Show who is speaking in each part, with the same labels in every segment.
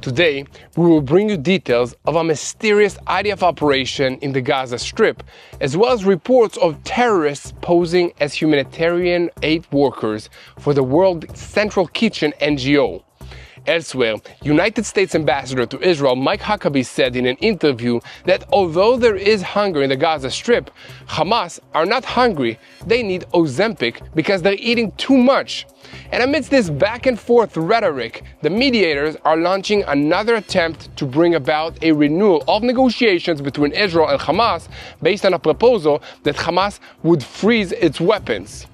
Speaker 1: Today, we will bring you details of a mysterious IDF operation in the Gaza Strip, as well as reports of terrorists posing as humanitarian aid workers for the World Central Kitchen NGO. Elsewhere, United States Ambassador to Israel Mike Huckabee said in an interview that although there is hunger in the Gaza Strip, Hamas are not hungry, they need Ozempic because they're eating too much. And amidst this back and forth rhetoric, the mediators are launching another attempt to bring about a renewal of negotiations between Israel and Hamas based on a proposal that Hamas would freeze its weapons.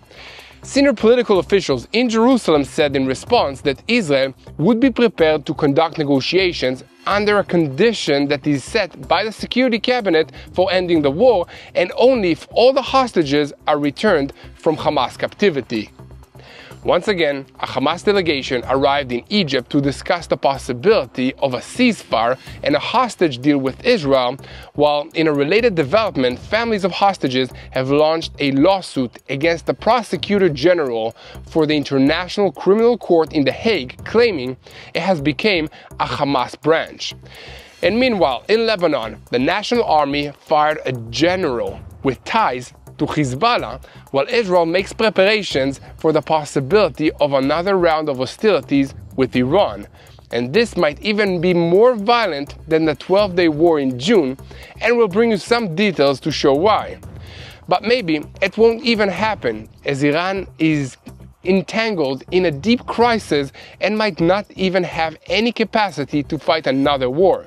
Speaker 1: Senior political officials in Jerusalem said in response that Israel would be prepared to conduct negotiations under a condition that is set by the Security Cabinet for ending the war, and only if all the hostages are returned from Hamas captivity. Once again, a Hamas delegation arrived in Egypt to discuss the possibility of a ceasefire and a hostage deal with Israel, while in a related development, families of hostages have launched a lawsuit against the Prosecutor General for the International Criminal Court in The Hague, claiming it has become a Hamas branch. And meanwhile, in Lebanon, the National Army fired a general with ties to Hezbollah, while Israel makes preparations for the possibility of another round of hostilities with Iran. And this might even be more violent than the 12-day war in June, and we'll bring you some details to show why. But maybe it won't even happen, as Iran is entangled in a deep crisis and might not even have any capacity to fight another war.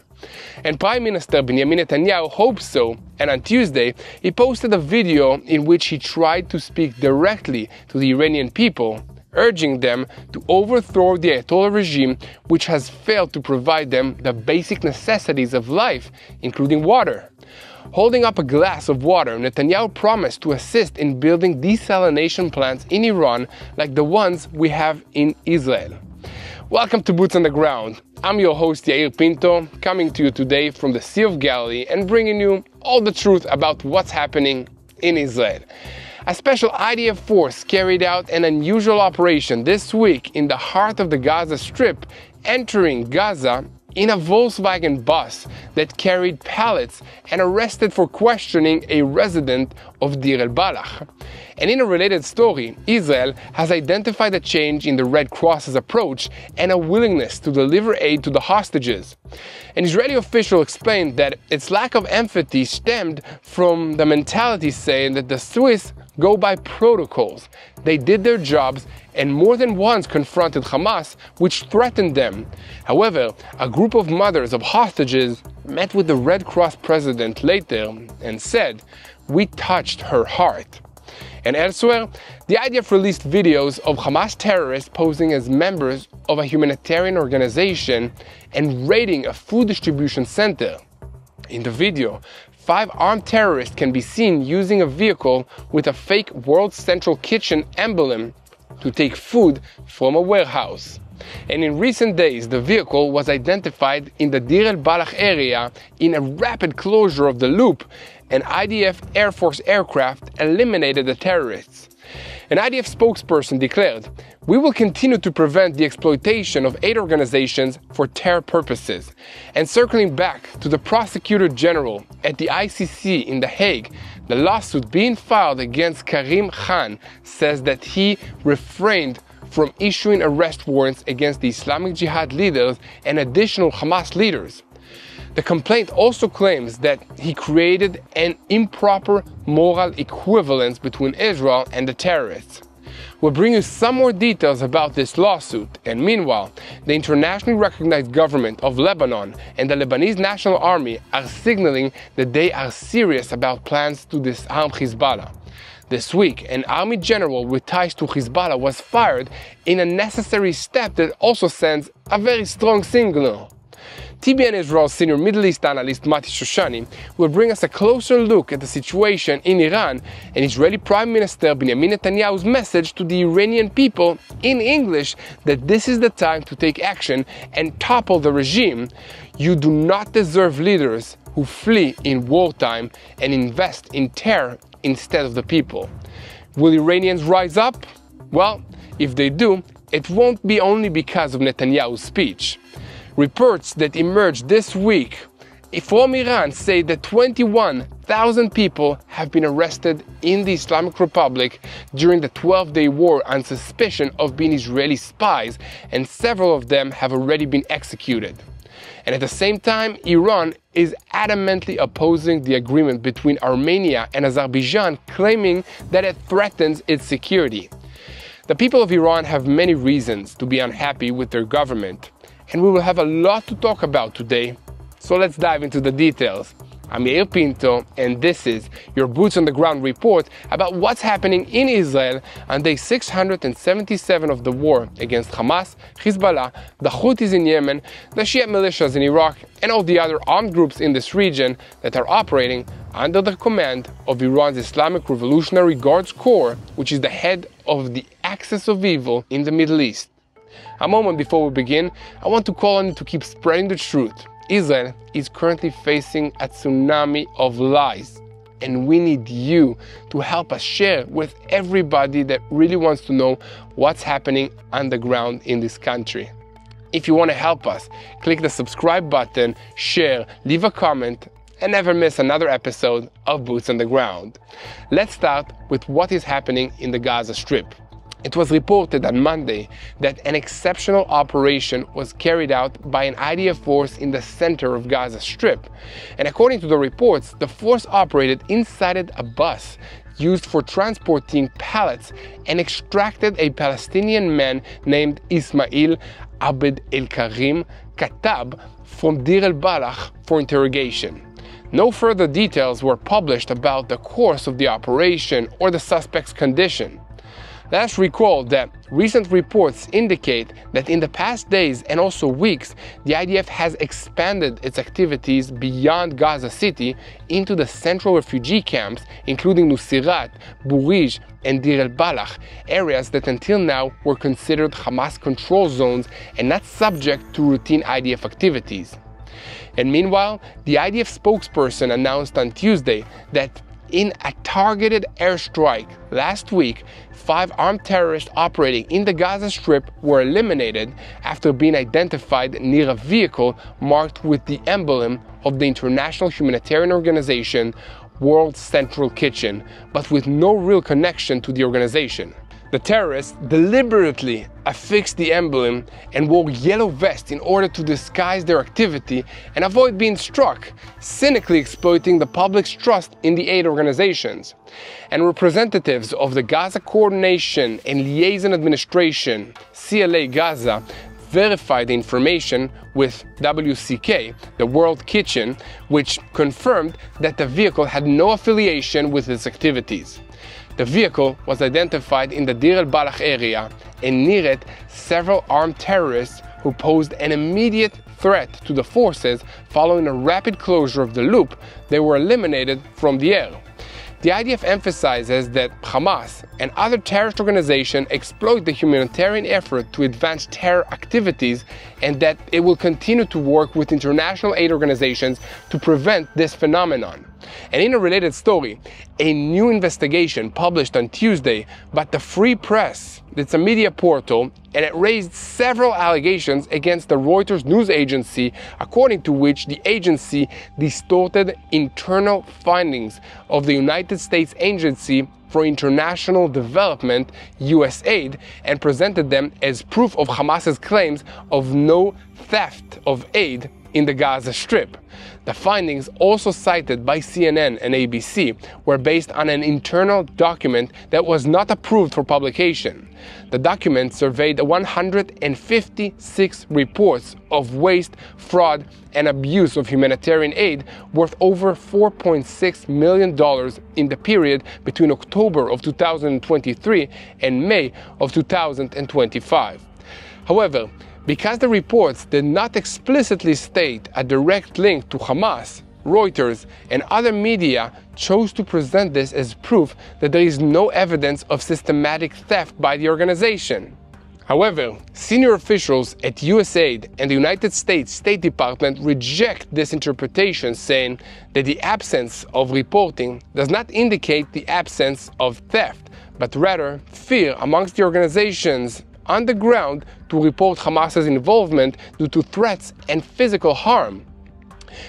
Speaker 1: And Prime Minister Benjamin Netanyahu hopes so, and on Tuesday he posted a video in which he tried to speak directly to the Iranian people, urging them to overthrow the Ayatollah regime, which has failed to provide them the basic necessities of life, including water. Holding up a glass of water, Netanyahu promised to assist in building desalination plants in Iran like the ones we have in Israel. Welcome to Boots on the Ground. I'm your host Yair Pinto, coming to you today from the Sea of Galilee and bringing you all the truth about what's happening in Israel. A special IDF force carried out an unusual operation this week in the heart of the Gaza Strip, entering Gaza in a Volkswagen bus that carried pallets and arrested for questioning a resident of Deir el-Balach. And in a related story, Israel has identified a change in the Red Cross's approach and a willingness to deliver aid to the hostages. An Israeli official explained that its lack of empathy stemmed from the mentality saying that the Swiss go by protocols. They did their jobs and more than once confronted Hamas, which threatened them. However, a group of mothers of hostages met with the Red Cross president later and said, "We touched her heart." And elsewhere, the IDF released videos of Hamas terrorists posing as members of a humanitarian organization and raiding a food distribution center. In the video, 5 armed terrorists can be seen using a vehicle with a fake World Central Kitchen emblem to take food from a warehouse. And in recent days, the vehicle was identified in the Deir el-Balach area in a rapid closure of the loop. An IDF Air Force aircraft eliminated the terrorists. An IDF spokesperson declared, "We will continue to prevent the exploitation of aid organizations for terror purposes." And circling back to the Prosecutor General at the ICC in The Hague, the lawsuit being filed against Karim Khan says that he refrained from issuing arrest warrants against the Islamic Jihad leaders and additional Hamas leaders. The complaint also claims that he created an improper moral equivalence between Israel and the terrorists. We'll bring you some more details about this lawsuit, and meanwhile, the internationally recognized government of Lebanon and the Lebanese National Army are signaling that they are serious about plans to disarm Hezbollah. This week, an army general with ties to Hezbollah was fired in a necessary step that also sends a very strong signal. TBN Israel senior Middle East analyst Mati Shoshani will bring us a closer look at the situation in Iran and Israeli Prime Minister Benjamin Netanyahu's message to the Iranian people in English that this is the time to take action and topple the regime. You do not deserve leaders who flee in wartime and invest in terror instead of the people. Will Iranians rise up? Well, if they do, it won't be only because of Netanyahu's speech. Reports that emerged this week from Iran say that 21,000 people have been arrested in the Islamic Republic during the 12-day war on suspicion of being Israeli spies, and several of them have already been executed. And at the same time, Iran is adamantly opposing the agreement between Armenia and Azerbaijan, claiming that it threatens its security. The people of Iran have many reasons to be unhappy with their government, and we will have a lot to talk about today. So let's dive into the details. I'm Yair Pinto, and this is your Boots on the Ground report about what's happening in Israel on day 677 of the war against Hamas, Hezbollah, the Houthis in Yemen, the Shia militias in Iraq, and all the other armed groups in this region that are operating under the command of Iran's Islamic Revolutionary Guards Corps, which is the head of the axis of evil in the Middle East. A moment before we begin, I want to call on you to keep spreading the truth. Israel is currently facing a tsunami of lies, and we need you to help us share with everybody that really wants to know what's happening on the ground in this country. If you want to help us, click the subscribe button, share, leave a comment, and never miss another episode of Boots on the Ground. Let's start with what is happening in the Gaza Strip. It was reported on Monday that an exceptional operation was carried out by an IDF force in the center of Gaza Strip. And according to the reports, the force operated inside a bus used for transporting pallets and extracted a Palestinian man named Ismail Abd el-Karim Katab from Deir el-Balach for interrogation. No further details were published about the course of the operation or the suspect's condition. Let's recall that recent reports indicate that in the past days and also weeks, the IDF has expanded its activities beyond Gaza City into the central refugee camps, including Nusirat, Burij, and Deir el-Balach, areas that until now were considered Hamas control zones and not subject to routine IDF activities. And meanwhile, the IDF spokesperson announced on Tuesday that in a targeted airstrike last week, 5 armed terrorists operating in the Gaza Strip were eliminated after being identified near a vehicle marked with the emblem of the international humanitarian organization World Central Kitchen, but with no real connection to the organization. The terrorists deliberately affixed the emblem and wore yellow vests in order to disguise their activity and avoid being struck, cynically exploiting the public's trust in the aid organizations. And representatives of the Gaza Coordination and Liaison Administration, CLA Gaza, verified the information with WCK, the World Kitchen, which confirmed that the vehicle had no affiliation with its activities. The vehicle was identified in the Deir el-Balach area, and near it, several armed terrorists who posed an immediate threat to the forces. Following a rapid closure of the loop, they were eliminated from the air. The IDF emphasizes that Hamas and other terrorist organizations exploit the humanitarian effort to advance terror activities, and that it will continue to work with international aid organizations to prevent this phenomenon. And in a related story, a new investigation published on Tuesday by the Free Press, it's a media portal, and it raised several allegations against the Reuters news agency, according to which the agency distorted internal findings of the United States Agency for International Development, USAID, and presented them as proof of Hamas's claims of no theft of aid in the Gaza Strip. The findings, also cited by CNN and ABC, were based on an internal document that was not approved for publication. The document surveyed 156 reports of waste, fraud, and abuse of humanitarian aid worth over $4.6 million in the period between October of 2023 and May of 2025. However, because the reports did not explicitly state a direct link to Hamas, Reuters and other media chose to present this as proof that there is no evidence of systematic theft by the organization. However, senior officials at USAID and the United States State Department reject this interpretation, saying that the absence of reporting does not indicate the absence of theft, but rather fear amongst the organizations on the ground to report Hamas's involvement due to threats and physical harm.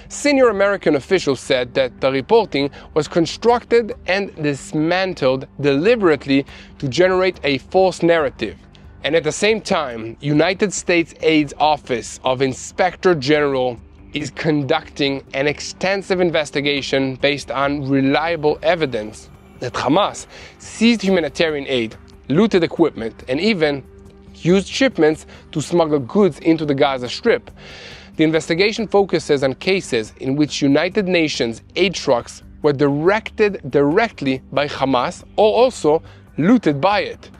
Speaker 1: Senior American officials said that the reporting was constructed and dismantled deliberately to generate a false narrative. And at the same time, United States Aid's Office of Inspector General is conducting an extensive investigation based on reliable evidence that Hamas seized humanitarian aid, looted equipment, and even used shipments to smuggle goods into the Gaza Strip. The investigation focuses on cases in which United Nations aid trucks were directed directly by Hamas or also looted by it.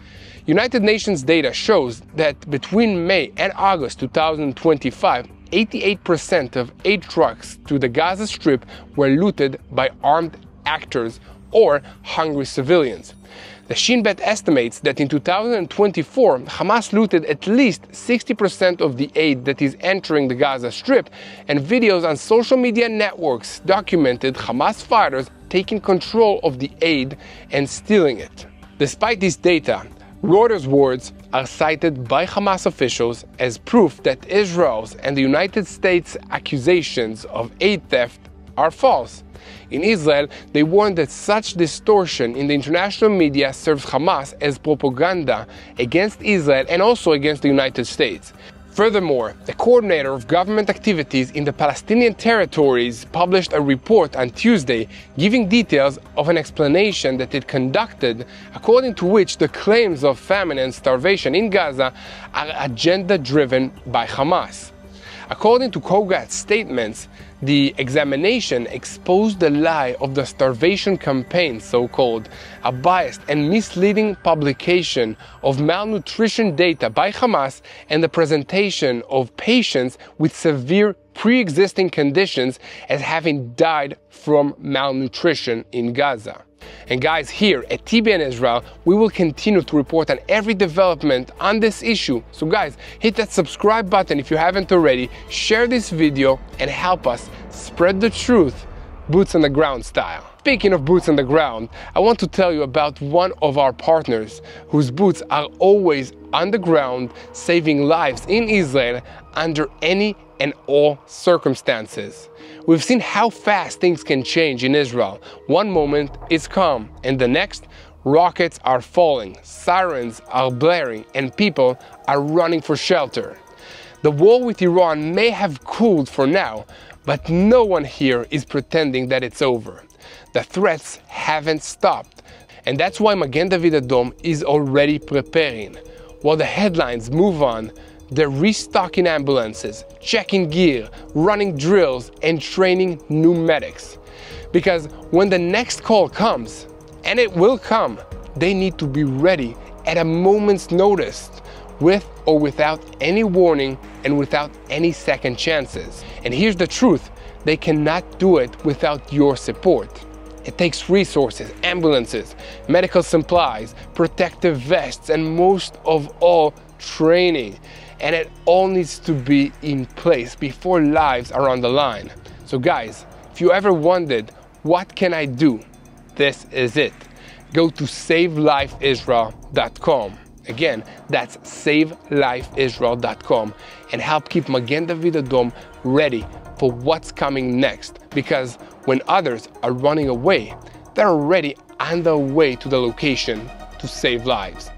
Speaker 1: United Nations data shows that between May and August 2025, 88% of aid trucks to the Gaza Strip were looted by armed actors or hungry civilians. The Shin Bet estimates that in 2024, Hamas looted at least 60% of the aid that is entering the Gaza Strip, and videos on social media networks documented Hamas fighters taking control of the aid and stealing it. Despite this data, Reuters' words are cited by Hamas officials as proof that Israel's and the United States' accusations of aid theft are false. In Israel, they warned that such distortion in the international media serves Hamas as propaganda against Israel and also against the United States. Furthermore, the coordinator of government activities in the Palestinian territories published a report on Tuesday giving details of an explanation that it conducted, according to which the claims of famine and starvation in Gaza are agenda-driven by Hamas. According to Kogat's statements, the examination exposed the lie of the starvation campaign, so-called, a biased and misleading publication of malnutrition data by Hamas and the presentation of patients with severe pre-existing conditions as having died from malnutrition in Gaza. And guys, here at TBN Israel, we will continue to report on every development on this issue. So guys, hit that subscribe button if you haven't already, share this video, and help us spread the truth, boots on the ground style. Speaking of boots on the ground, I want to tell you about one of our partners whose boots are always on the ground, saving lives in Israel under any and all circumstances. We've seen how fast things can change in Israel. One moment it's calm, and the next, rockets are falling, sirens are blaring, and people are running for shelter. The war with Iran may have cooled for now, but no one here is pretending that it's over. The threats haven't stopped, and that's why Magen David Adom is already preparing. While the headlines move on, they're restocking ambulances, checking gear, running drills, and training new medics. Because when the next call comes, and it will come, they need to be ready at a moment's notice, with or without any warning and without any second chances. And here's the truth, they cannot do it without your support. It takes resources, ambulances, medical supplies, protective vests, and most of all, training. And it all needs to be in place before lives are on the line. So guys, if you ever wondered, what can I do? This is it. Go to savelifeisrael.com. Again, that's savelifeisrael.com, and help keep Magen David Adom ready for what's coming next. Because when others are running away, they're already on their way to the location to save lives.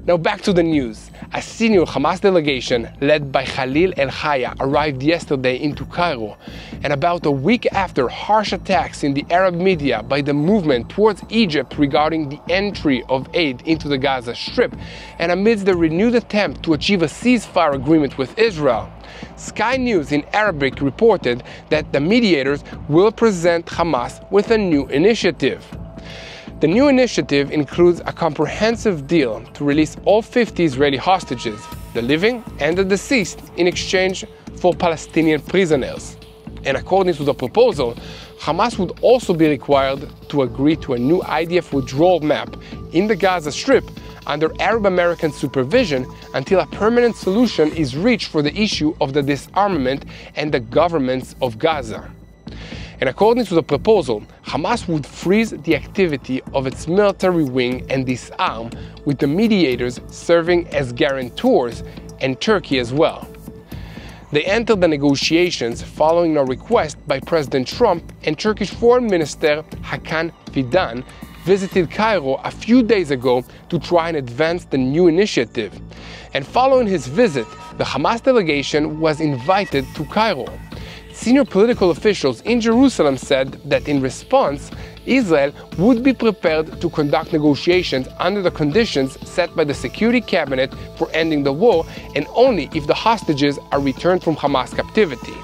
Speaker 1: Now back to the news. A senior Hamas delegation led by Khalil El-Haya arrived yesterday into Cairo, and about a week after harsh attacks in the Arab media by the movement towards Egypt regarding the entry of aid into the Gaza Strip, and amidst the renewed attempt to achieve a ceasefire agreement with Israel, Sky News in Arabic reported that the mediators will present Hamas with a new initiative. The new initiative includes a comprehensive deal to release all 50 Israeli hostages, the living and the deceased, in exchange for Palestinian prisoners. And according to the proposal, Hamas would also be required to agree to a new IDF withdrawal map in the Gaza Strip under Arab-American supervision until a permanent solution is reached for the issue of the disarmament and the governments of Gaza. And according to the proposal, Hamas would freeze the activity of its military wing and disarm, with the mediators serving as guarantors, and Turkey as well. They entered the negotiations following a request by President Trump, and Turkish Foreign Minister Hakan Fidan visited Cairo a few days ago to try and advance the new initiative. And following his visit, the Hamas delegation was invited to Cairo. Senior political officials in Jerusalem said that in response, Israel would be prepared to conduct negotiations under the conditions set by the Security Cabinet for ending the war, and only if the hostages are returned from Hamas captivity.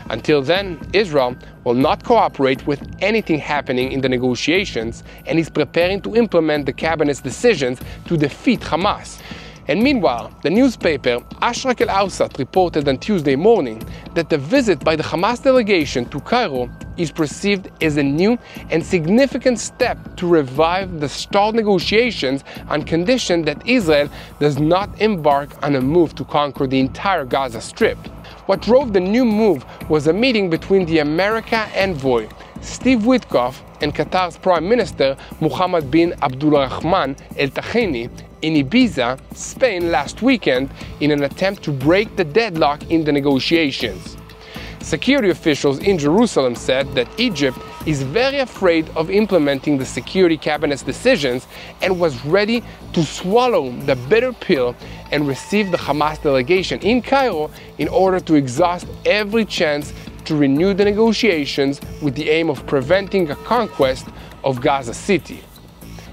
Speaker 1: Until then, Israel will not cooperate with anything happening in the negotiations and is preparing to implement the cabinet's decisions to defeat Hamas. And meanwhile, the newspaper Ashraq al-Awsat reported on Tuesday morning that the visit by the Hamas delegation to Cairo is perceived as a new and significant step to revive the stalled negotiations on condition that Israel does not embark on a move to conquer the entire Gaza Strip. What drove the new move was a meeting between the America envoy, Steve Witkoff, and Qatar's Prime Minister, Mohammed bin Abdulrahman Al Thani, in Ibiza, Spain last weekend in an attempt to break the deadlock in the negotiations. Security officials in Jerusalem said that Egypt is very afraid of implementing the Security Cabinet's decisions and was ready to swallow the bitter pill and receive the Hamas delegation in Cairo in order to exhaust every chance to renew the negotiations with the aim of preventing a conquest of Gaza City.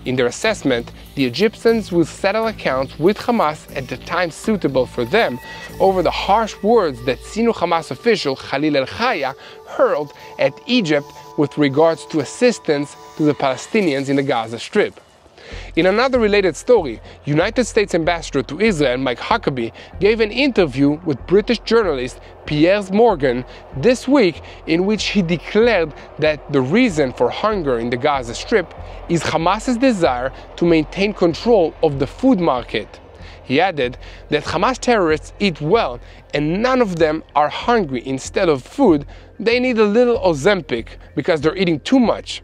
Speaker 1: In their assessment, the Egyptians will settle accounts with Hamas at the time suitable for them over the harsh words that senior Hamas official Khalil al-Khaya hurled at Egypt with regards to assistance to the Palestinians in the Gaza Strip. In another related story, United States Ambassador to Israel Mike Huckabee gave an interview with British journalist Piers Morgan this week, in which he declared that the reason for hunger in the Gaza Strip is Hamas's desire to maintain control of the food market. He added that Hamas terrorists eat well and none of them are hungry. Instead of food, they need a little Ozempic because they're eating too much.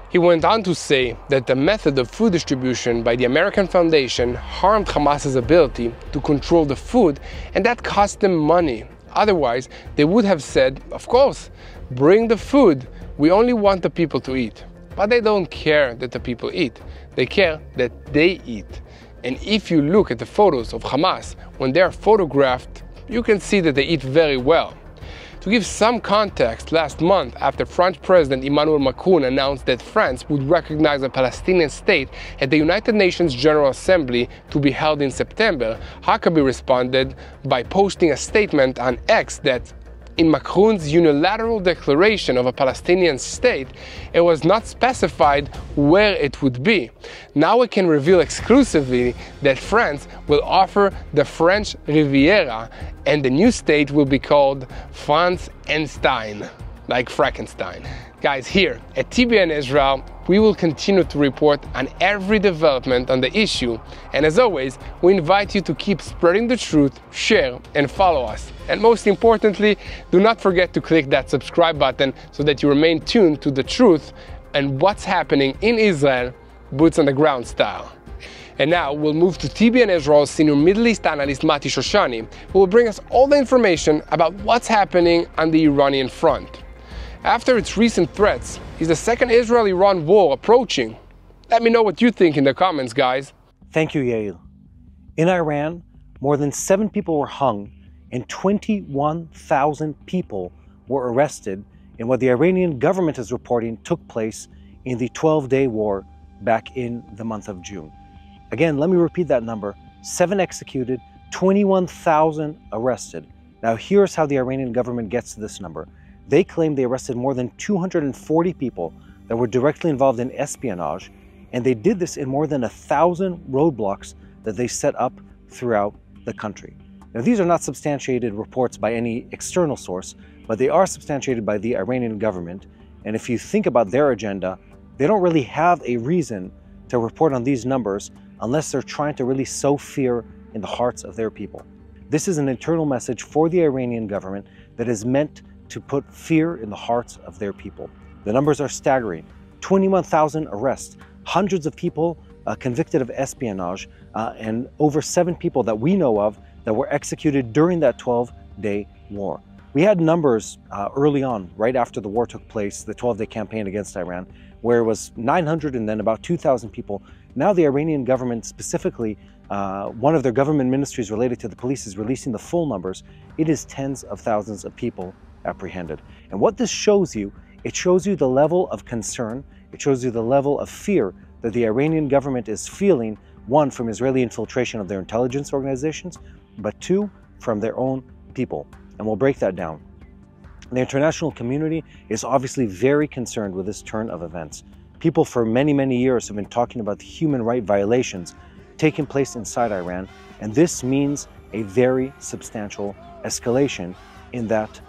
Speaker 1: He went on to say that the method of food distribution by the American Foundation harmed Hamas's ability to control the food, and that cost them money. Otherwise, they would have said, of course, bring the food, we only want the people to eat. But they don't care that the people eat, they care that they eat. And if you look at the photos of Hamas, when they are photographed, you can see that they eat very well. To give some context, last month, after French President Emmanuel Macron announced that France would recognize a Palestinian state at the United Nations General Assembly to be held in September, Huckabee responded by posting a statement on X that, in Macron's unilateral declaration of a Palestinian state, it was not specified where it would be. Now we can reveal exclusively that France will offer the French Riviera, and the new state will be called France-Einstein, like Frankenstein. Guys, here at TBN Israel, we will continue to report on every development on the issue, and as always, we invite you to keep spreading the truth, share, and follow us. And most importantly, do not forget to click that subscribe button so that you remain tuned to the truth and what's happening in Israel, boots on the ground style. And now we'll move to TBN Israel's senior Middle East analyst Mati Shoshani, who will bring us all the information about what's happening on the Iranian front. After its recent threats, is the second Israel-Iran war approaching? Let me know what you think in the comments, guys.
Speaker 2: Thank you, Yair. In Iran, more than 7 people were hung and 21,000 people were arrested in what the Iranian government is reporting took place in the 12-day war back in the month of June. Again, let me repeat that number: 7 executed, 21,000 arrested. Now here's how the Iranian government gets to this number. They claim they arrested more than 240 people that were directly involved in espionage, and they did this in more than 1,000 roadblocks that they set up throughout the country. Now, these are not substantiated reports by any external source, but they are substantiated by the Iranian government. And if you think about their agenda, they don't really have a reason to report on these numbers unless they're trying to really sow fear in the hearts of their people. This is an internal message for the Iranian government that is meant to put fear in the hearts of their people. The numbers are staggering. 21,000 arrests, hundreds of people convicted of espionage, and over 7 people that we know of that were executed during that 12-day war. We had numbers early on, right after the war took place, the 12-day campaign against Iran, where it was 900 and then about 2,000 people. Now the Iranian government, specifically one of their government ministries related to the police, is releasing the full numbers. It is tens of thousands of people apprehended. And what this shows you, it shows you the level of concern, it shows you the level of fear that the Iranian government is feeling, one, from Israeli infiltration of their intelligence organizations, but two, from their own people. And we'll break that down. The international community is obviously very concerned with this turn of events. People for many, many years have been talking about the human rights violations taking place inside Iran, and this means a very substantial escalation in that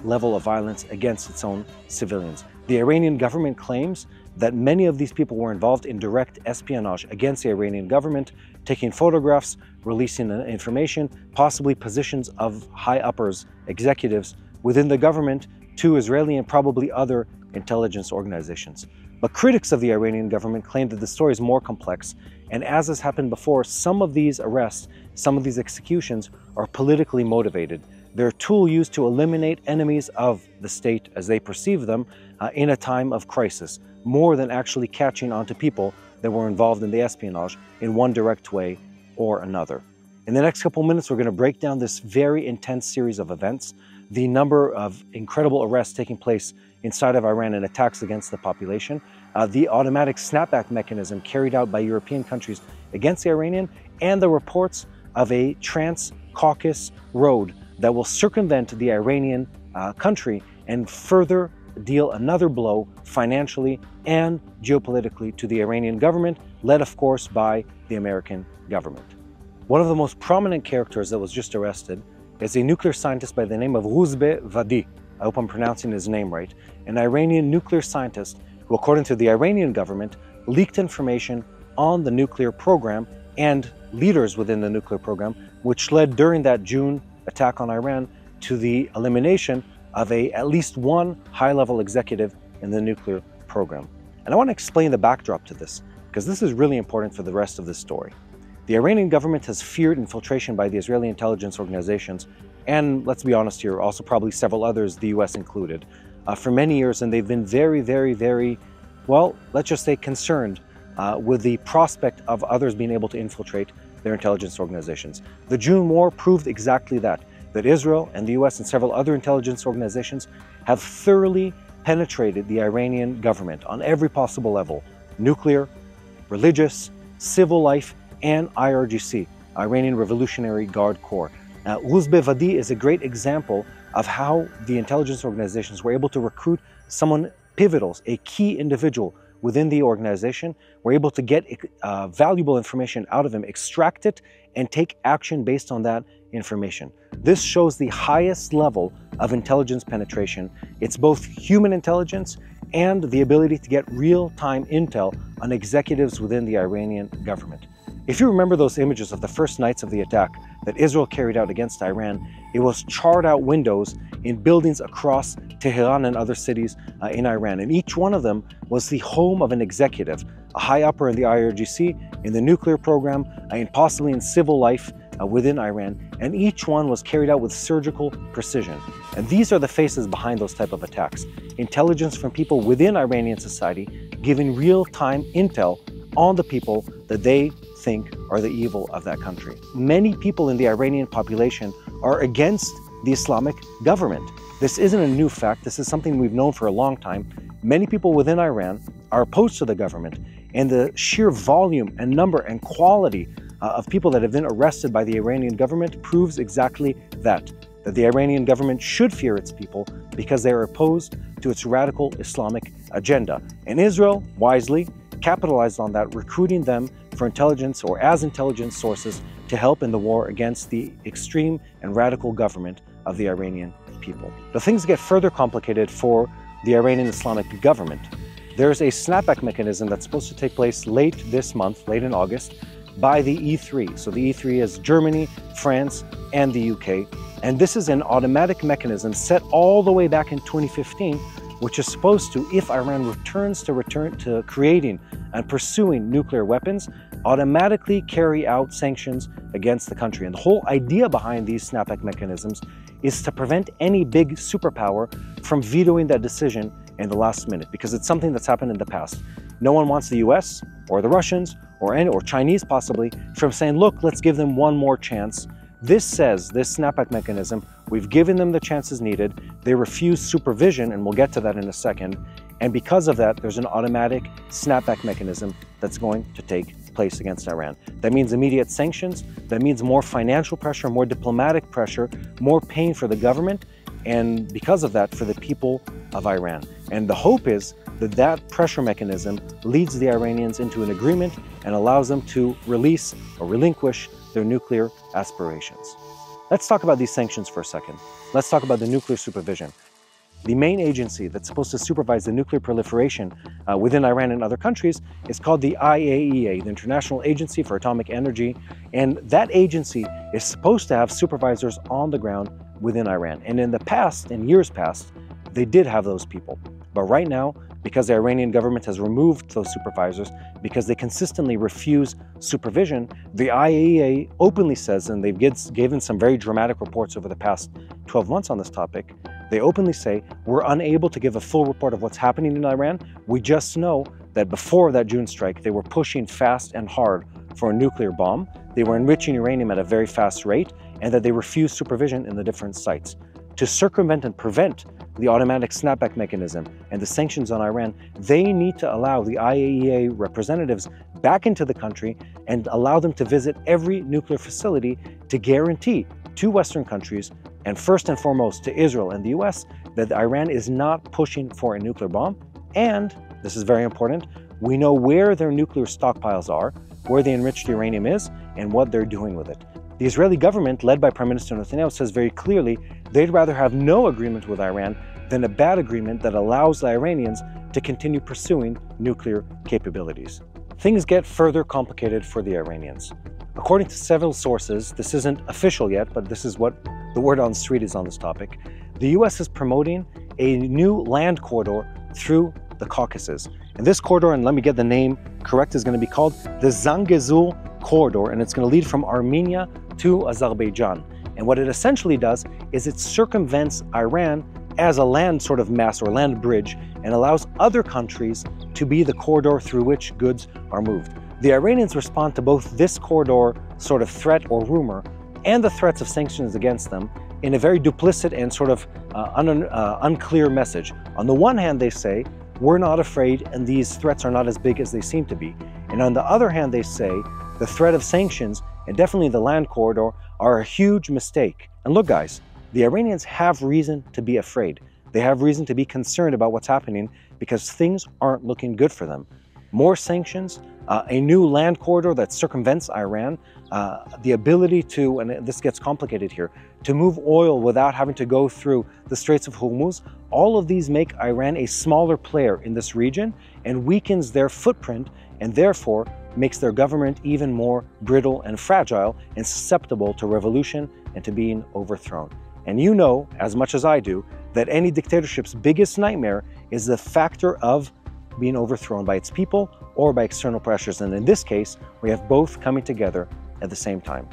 Speaker 2: level of violence against its own civilians. The Iranian government claims that many of these people were involved in direct espionage against the Iranian government, taking photographs, releasing information, possibly positions of high-uppers, executives within the government to Israeli and probably other intelligence organizations. But critics of the Iranian government claim that the story is more complex, and as has happened before, some of these arrests, some of these executions are politically motivated. They're a tool used to eliminate enemies of the state as they perceive them in a time of crisis, more than actually catching onto people that were involved in the espionage in one direct way or another. In the next couple minutes, we're going to break down this very intense series of events, the number of incredible arrests taking place inside of Iran and attacks against the population, the automatic snapback mechanism carried out by European countries against the Iranian, and the reports of a trans-Caucasus road that will circumvent the Iranian country and further deal another blow financially and geopolitically to the Iranian government, led of course by the American government. One of the most prominent characters that was just arrested is a nuclear scientist by the name of Rouzbeh Vadi. I hope I'm pronouncing his name right. An Iranian nuclear scientist who, according to the Iranian government, leaked information on the nuclear program and leaders within the nuclear program, which led during that June attack on Iran to the elimination of at least one high-level executive in the nuclear program. And I want to explain the backdrop to this, because this is really important for the rest of this story. The Iranian government has feared infiltration by the Israeli intelligence organizations, and let's be honest here, also probably several others, the US included, for many years, and they've been very, well, let's just say concerned with the prospect of others being able to infiltrate their intelligence organizations. The June War proved exactly that Israel and the US and several other intelligence organizations have thoroughly penetrated the Iranian government on every possible level: nuclear, religious, civil life, and IRGC, Iranian Revolutionary Guard Corps. Rouzbeh Vadi is a great example of how the intelligence organizations were able to recruit someone pivotal, a key individual within the organization, were able to get valuable information out of him, extract it, and take action based on that information. This shows the highest level of intelligence penetration. It's both human intelligence and the ability to get real-time intel on executives within the Iranian government. If you remember those images of the first nights of the attack that Israel carried out against Iran, it was charred out windows in buildings across Tehran and other cities in Iran. And each one of them was the home of an executive, a high-upper in the IRGC, in the nuclear program, and possibly in civil life within Iran. And each one was carried out with surgical precision. And these are the faces behind those type of attacks. Intelligence from people within Iranian society giving real-time intel on the people that they think are the evil of that country. Many people in the Iranian population are against the Islamic government. This isn't a new fact. This is something we've known for a long time. Many people within Iran are opposed to the government, and the sheer volume and number and quality of people that have been arrested by the Iranian government proves exactly that the Iranian government should fear its people because they are opposed to its radical Islamic agenda. And Israel, wisely, capitalized on that, recruiting them for intelligence or as intelligence sources to help in the war against the extreme and radical government of the Iranian people. But things get further complicated for the Iranian Islamic government. There's a snapback mechanism that's supposed to take place late this month, late in August, by the E3. So the E3 is Germany, France, and the UK. And this is an automatic mechanism set all the way back in 2015, which is supposed to, if Iran returns to creating and pursuing nuclear weapons, automatically carry out sanctions against the country. And the whole idea behind these snapback mechanisms is to prevent any big superpower from vetoing that decision in the last minute, because it's something that's happened in the past. No one wants the US or the Russians or Chinese possibly from saying, look, let's give them one more chance. This says, this snapback mechanism, we've given them the chances needed, they refuse supervision, and we'll get to that in a second, and because of that, there's an automatic snapback mechanism that's going to take place against Iran. That means immediate sanctions, that means more financial pressure, more diplomatic pressure, more pain for the government, and because of that, for the people of Iran. And the hope is that that pressure mechanism leads the Iranians into an agreement and allows them to release or relinquish their nuclear aspirations. Let's talk about these sanctions for a second. Let's talk about the nuclear supervision. The main agency that's supposed to supervise the nuclear proliferation within Iran and other countries is called the IAEA, the International Agency for Atomic Energy. And that agency is supposed to have supervisors on the ground within Iran. And in the past, in years past, they did have those people. But right now, because the Iranian government has removed those supervisors, because they consistently refuse supervision, the IAEA openly says, and they've given some very dramatic reports over the past 12 months on this topic, they openly say, we're unable to give a full report of what's happening in Iran. We just know that before that June strike, they were pushing fast and hard for a nuclear bomb. They were enriching uranium at a very fast rate, and that they refused supervision in the different sites. To circumvent and prevent the automatic snapback mechanism and the sanctions on Iran, they need to allow the IAEA representatives back into the country and allow them to visit every nuclear facility to guarantee to Western countries, and first and foremost to Israel and the US, that Iran is not pushing for a nuclear bomb. And, this is very important, we know where their nuclear stockpiles are, where the enriched uranium is, and what they're doing with it. The Israeli government, led by Prime Minister Netanyahu, says very clearly they'd rather have no agreement with Iran than a bad agreement that allows the Iranians to continue pursuing nuclear capabilities. Things get further complicated for the Iranians. According to several sources, this isn't official yet, but this is what the word on the street is on this topic, the US is promoting a new land corridor through the Caucasus. And this corridor, and let me get the name correct, is going to be called the Zangezur Corridor, and it's going to lead from Armenia to Azerbaijan. And what it essentially does is it circumvents Iran as a land sort of mass or land bridge and allows other countries to be the corridor through which goods are moved. The Iranians respond to both this corridor sort of threat or rumor and the threats of sanctions against them in a very duplicit and sort of unclear message. On the one hand, they say, we're not afraid and these threats are not as big as they seem to be. And on the other hand, they say the threat of sanctions and definitely the land corridor are a huge mistake. And look, guys, the Iranians have reason to be afraid. They have reason to be concerned about what's happening because things aren't looking good for them. More sanctions, a new land corridor that circumvents Iran, the ability to, and this gets complicated here, to move oil without having to go through the Straits of Hormuz, all of these make Iran a smaller player in this region and weakens their footprint and therefore makes their government even more brittle and fragile and susceptible to revolution and to being overthrown. And you know, as much as I do, that any dictatorship's biggest nightmare is the factor of being overthrown by its people or by external pressures. And in this case, we have both coming together at the same time.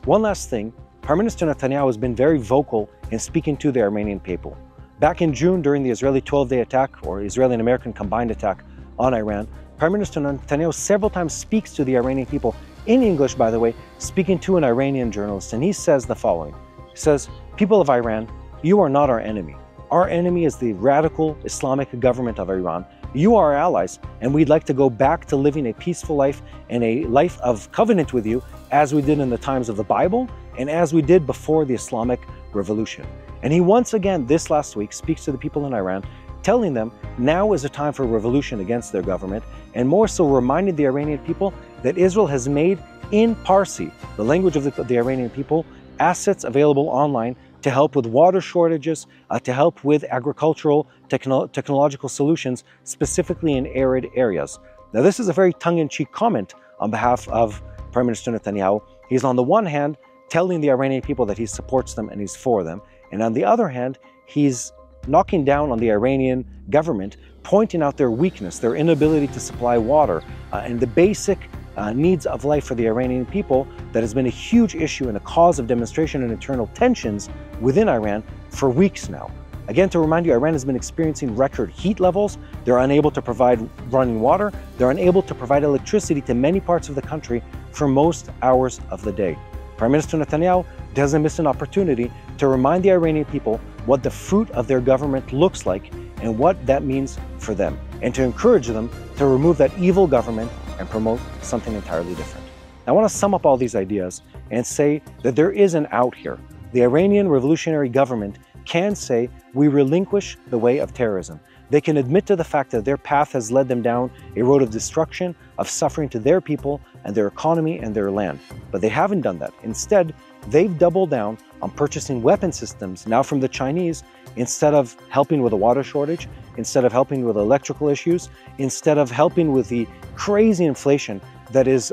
Speaker 2: One last thing, Prime Minister Netanyahu has been very vocal in speaking to the Armenian people. Back in June, during the Israeli 12-day attack, or Israeli and American combined attack on Iran, Prime Minister Netanyahu several times speaks to the Iranian people, in English, by the way, speaking to an Iranian journalist, and he says the following. He says, "People of Iran, you are not our enemy. Our enemy is the radical Islamic government of Iran. You are our allies, and we'd like to go back to living a peaceful life and a life of covenant with you, as we did in the times of the Bible and as we did before the Islamic Revolution." And he once again, this last week, speaks to the people in Iran, telling them now is a time for revolution against their government, and more so reminding the Iranian people that Israel has made in Parsi, the language of the Iranian people, assets available online to help with water shortages, to help with agricultural, technological solutions, specifically in arid areas. Now, this is a very tongue-in-cheek comment on behalf of Prime Minister Netanyahu. He's on the one hand telling the Iranian people that he supports them and he's for them, and on the other hand, he's knocking down on the Iranian government, pointing out their weakness, their inability to supply water, and the basic needs of life for the Iranian people that has been a huge issue and a cause of demonstration and internal tensions within Iran for weeks now. Again, to remind you, Iran has been experiencing record heat levels. They're unable to provide running water. They're unable to provide electricity to many parts of the country for most hours of the day. Prime Minister Netanyahu doesn't miss an opportunity to remind the Iranian people what the fruit of their government looks like and what that means for them, and to encourage them to remove that evil government and promote something entirely different. I want to sum up all these ideas and say that there is an out here. The Iranian revolutionary government can say, we relinquish the way of terrorism. They can admit to the fact that their path has led them down a road of destruction, of suffering to their people and their economy and their land. But they haven't done that. Instead, they've doubled down on purchasing weapon systems now from the Chinese, instead of helping with a water shortage, instead of helping with electrical issues, instead of helping with the crazy inflation that is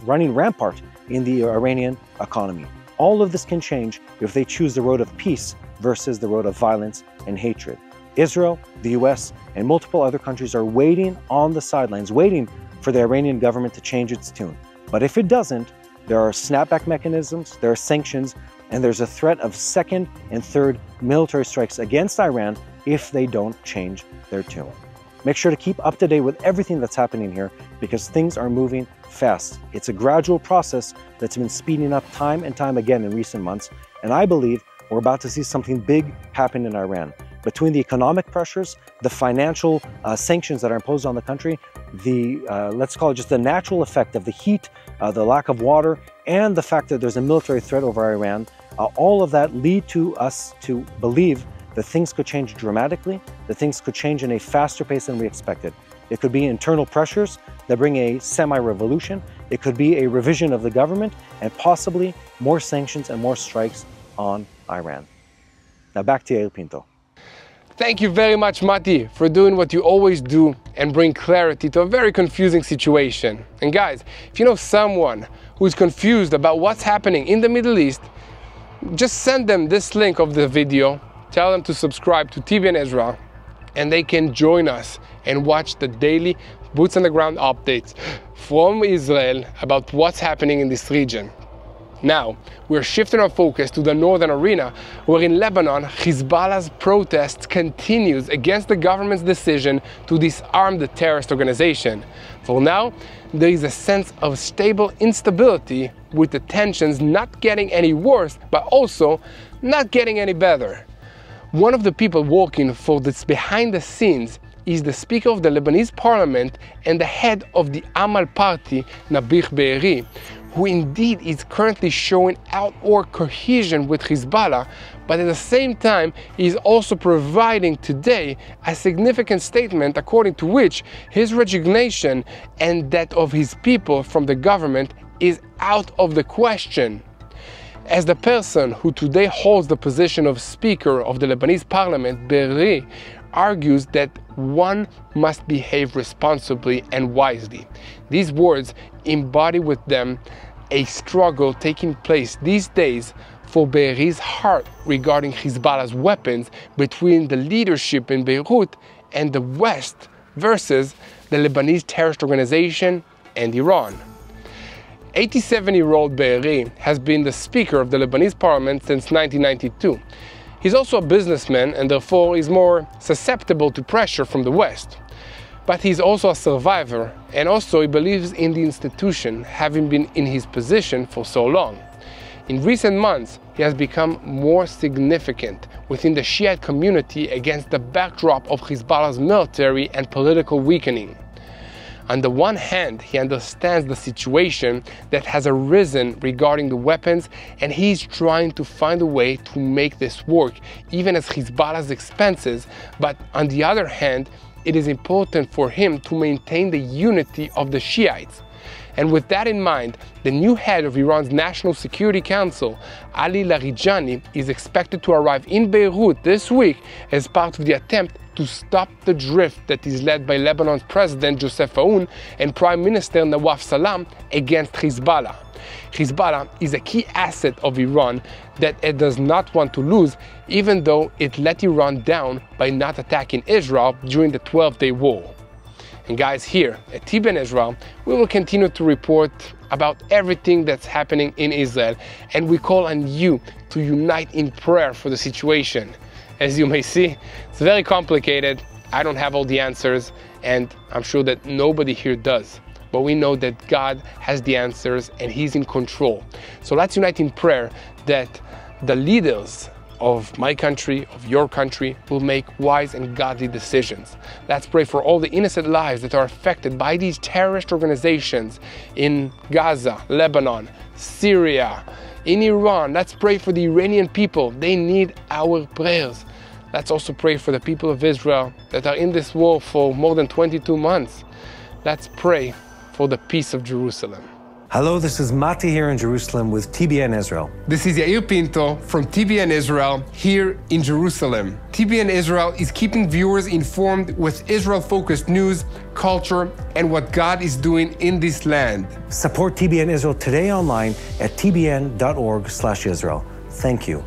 Speaker 2: running rampart in the Iranian economy. All of this can change if they choose the road of peace versus the road of violence and hatred. Israel, the US, and multiple other countries are waiting on the sidelines, waiting for the Iranian government to change its tune. But if it doesn't, there are snapback mechanisms, there are sanctions, and there's a threat of second and third military strikes against Iran if they don't change their tune. Make sure to keep up to date with everything that's happening here, because things are moving fast. It's a gradual process that's been speeding up time and time again in recent months, and I believe we're about to see something big happen in Iran. Between the economic pressures, the financial sanctions that are imposed on the country, the, let's call it just the natural effect of the heat, the lack of water, and the fact that there's a military threat over Iran, all of that lead to us to believe that things could change dramatically, that things could change in a faster pace than we expected. It could be internal pressures that bring a semi-revolution. It could be a revision of the government, and possibly more sanctions and more strikes on Iran. Now back to Yair Pinto.
Speaker 1: Thank you very much, Mati, for doing what you always do and bring clarity to a very confusing situation. And guys, if you know someone who's confused about what's happening in the Middle East, just send them this link of the video, tell them to subscribe to TBN Israel, and they can join us and watch the daily boots on the ground updates from Israel about what's happening in this region. Now, we're shifting our focus to the northern arena, where in Lebanon, Hezbollah's protest continues against the government's decision to disarm the terrorist organization. For now, there is a sense of stable instability, with the tensions not getting any worse, but also not getting any better. One of the people working for this behind the scenes is the Speaker of the Lebanese Parliament and the head of the Amal party, Nabih Berri, who indeed is currently showing outward cohesion with Hezbollah, but at the same time is also providing today a significant statement according to which his resignation and that of his people from the government is out of the question. As the person who today holds the position of Speaker of the Lebanese Parliament, Berri argues that one must behave responsibly and wisely. These words embody with them a struggle taking place these days for Berri's heart regarding Hezbollah's weapons between the leadership in Beirut and the West versus the Lebanese terrorist organization and Iran. 87-year-old Berri has been the Speaker of the Lebanese Parliament since 1992. He's also a businessman and therefore is more susceptible to pressure from the West. But he's also a survivor, and also he believes in the institution, having been in his position for so long. In recent months, he has become more significant within the Shiite community against the backdrop of Hezbollah's military and political weakening. On the one hand, he understands the situation that has arisen regarding the weapons, and he's trying to find a way to make this work, even at Hezbollah's expenses. But on the other hand, it is important for him to maintain the unity of the Shiites. And with that in mind, the new head of Iran's National Security Council, Ali Larijani, is expected to arrive in Beirut this week as part of the attempt to stop the drift that is led by Lebanon's President Joseph Aoun and Prime Minister Nawaf Salam against Hezbollah. Hezbollah is a key asset of Iran that it does not want to lose, even though it let Iran down by not attacking Israel during the 12-day war. And guys, here at TBN Israel, we will continue to report about everything that's happening in Israel, and we call on you to unite in prayer for the situation. As you may see, it's very complicated. I don't have all the answers, and I'm sure that nobody here does. But we know that God has the answers and He's in control. So let's unite in prayer that the leaders of my country, of your country, will make wise and godly decisions. Let's pray for all the innocent lives that are affected by these terrorist organizations in Gaza, Lebanon, Syria, in Iran. Let's pray for the Iranian people. They need our prayers. Let's also pray for the people of Israel that are in this war for more than 22 months. Let's pray for the peace of Jerusalem.
Speaker 2: Hello, this is Mati here in Jerusalem with TBN Israel.
Speaker 1: This is Yair Pinto from TBN Israel here in Jerusalem. TBN Israel is keeping viewers informed with Israel-focused news, culture, and what God is doing in this land.
Speaker 2: Support TBN Israel today online at tbn.org/Israel. Thank you.